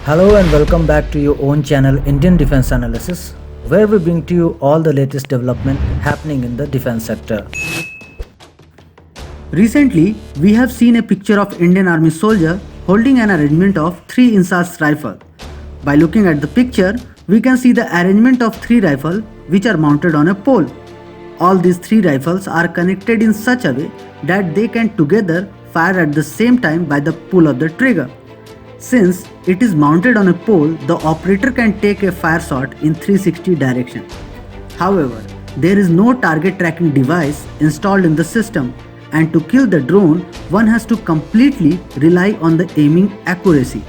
Hello and welcome back to your own channel Indian Defense Analysis, where we bring to you all the latest development happening in the defense sector. Recently, we have seen a picture of Indian Army soldier holding an arrangement of 3 Insas rifle. By looking at the picture, we can see the arrangement of 3 rifles which are mounted on a pole. All these 3 rifles are connected in such a way that they can together fire at the same time by the pull of the trigger. Since it is mounted on a pole, the operator can take a fire shot in 360 direction. However, there is no target tracking device installed in the system, and to kill the drone, one has to completely rely on the aiming accuracy.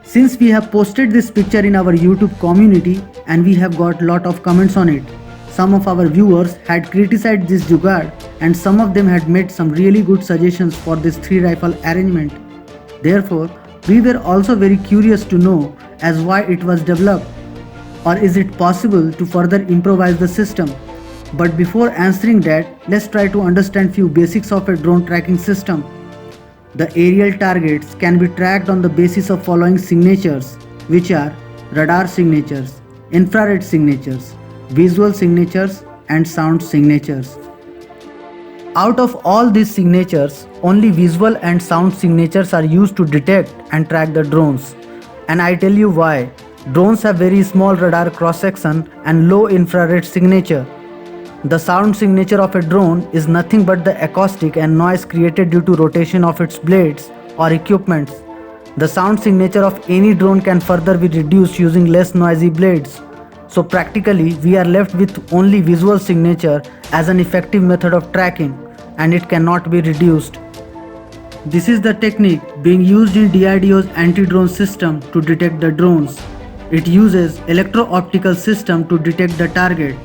Since we have posted this picture in our YouTube community and we have got lot of comments on it, some of our viewers had criticized this jugaad and some of them had made some really good suggestions for this 3 rifle arrangement. Therefore, we were also very curious to know as why it was developed, or is it possible to further improvise the system. But before answering that, let's try to understand few basics of a drone tracking system. The aerial targets can be tracked on the basis of following signatures, which are radar signatures, infrared signatures, visual signatures and sound signatures. Out of all these signatures, only visual and sound signatures are used to detect and track the drones. And I tell you why. Drones have very small radar cross-section and low infrared signature. The sound signature of a drone is nothing but the acoustic and noise created due to rotation of its blades or equipments. The sound signature of any drone can further be reduced using less noisy blades. So practically we are left with only visual signature as an effective method of tracking, and it cannot be reduced. This is the technique being used in DRDO's anti-drone system to detect the drones. It uses electro-optical system to detect the target,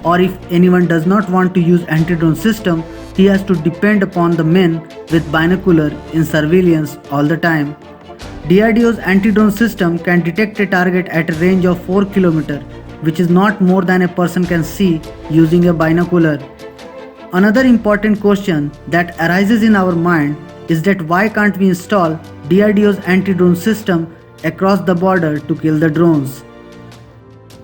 or if anyone does not want to use anti-drone system, he has to depend upon the men with binocular in surveillance all the time. DRDO's anti-drone system can detect a target at a range of 4 km, which is not more than a person can see using a binocular. Another important question that arises in our mind is that why can't we install DRDO's anti-drone system across the border to kill the drones?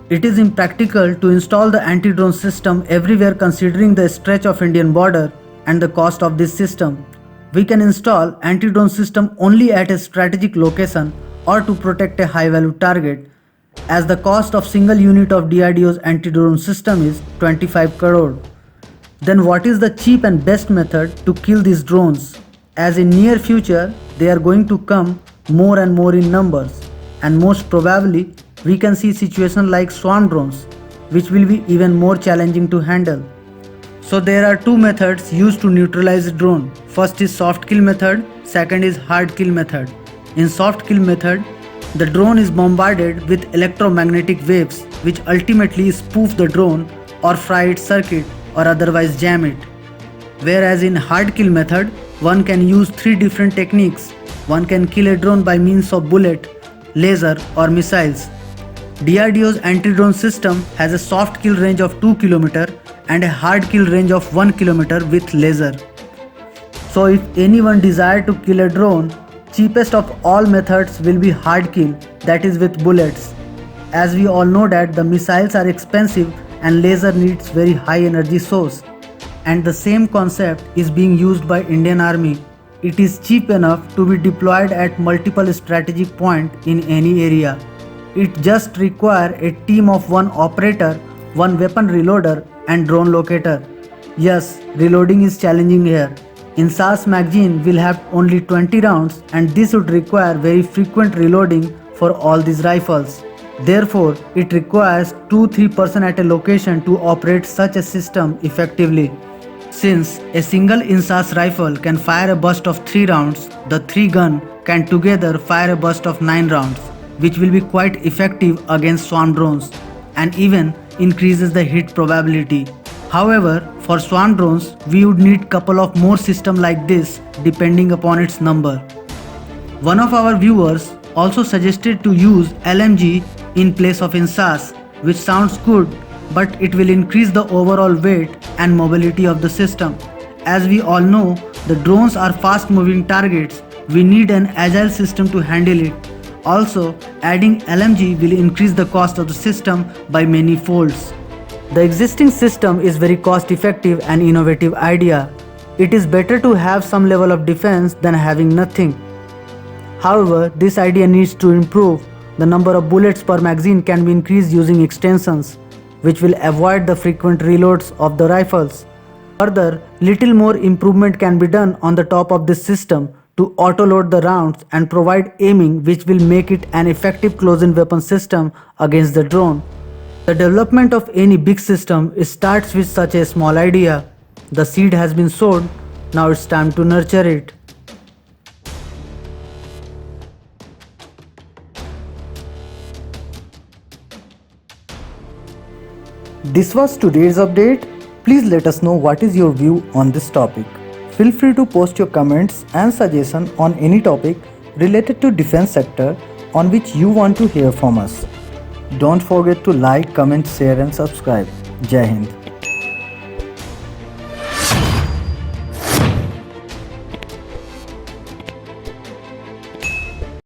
It is impractical to install the anti-drone system everywhere considering the stretch of Indian border and the cost of this system. We can install anti-drone system only at a strategic location or to protect a high-value target, as the cost of single unit of DRDO's anti-drone system is 25 crore. Then what is the cheap and best method to kill these drones? As in near future, they are going to come more and more in numbers, and most probably we can see situation like swarm drones, which will be even more challenging to handle. So there are 2 methods used to neutralize a drone. First is soft kill method, second is hard kill method. In soft kill method, the drone is bombarded with electromagnetic waves which ultimately spoof the drone or fry its circuit or otherwise jam it. Whereas in hard kill method, one can use 3 different techniques. One can kill a drone by means of bullet, laser or missiles. DRDO's anti-drone system has a soft kill range of 2 km and a hard kill range of 1 km with laser. So if anyone desire to kill a drone, cheapest of all methods will be hard kill, that is with bullets. As we all know that the missiles are expensive and laser needs very high energy source. And the same concept is being used by Indian Army. It is cheap enough to be deployed at multiple strategic points in any area. It just requires a team of 1 operator, 1 weapon reloader and drone locator. Yes, reloading is challenging here. Insas magazine will have only 20 rounds and this would require very frequent reloading for all these rifles. Therefore, it requires 2-3 persons at a location to operate such a system effectively. Since a single Insas rifle can fire a burst of 3 rounds, the 3 guns can together fire a burst of 9 rounds, which will be quite effective against swarm drones and even increases the hit probability. However, for swarm drones, we would need couple of more systems like this depending upon its number. One of our viewers also suggested to use LMG in place of Insas, which sounds good, but it will increase the overall weight and mobility of the system. As we all know, the drones are fast moving targets. We need an agile system to handle it. Also, adding LMG will increase the cost of the system by many folds. The existing system is very cost effective and innovative idea. It is better to have some level of defense than having nothing. However, this idea needs to improve. The number of bullets per magazine can be increased using extensions, which will avoid the frequent reloads of the rifles. Further, little more improvement can be done on the top of this system to auto-load the rounds and provide aiming, which will make it an effective close-in weapon system against the drone. The development of any big system starts with such a small idea. The seed has been sown, now it's time to nurture it. This was today's update. Please let us know what is your view on this topic. Feel free to post your comments and suggestions on any topic related to defense sector on which you want to hear from us. Don't forget to like, comment, share and subscribe. Jai Hind.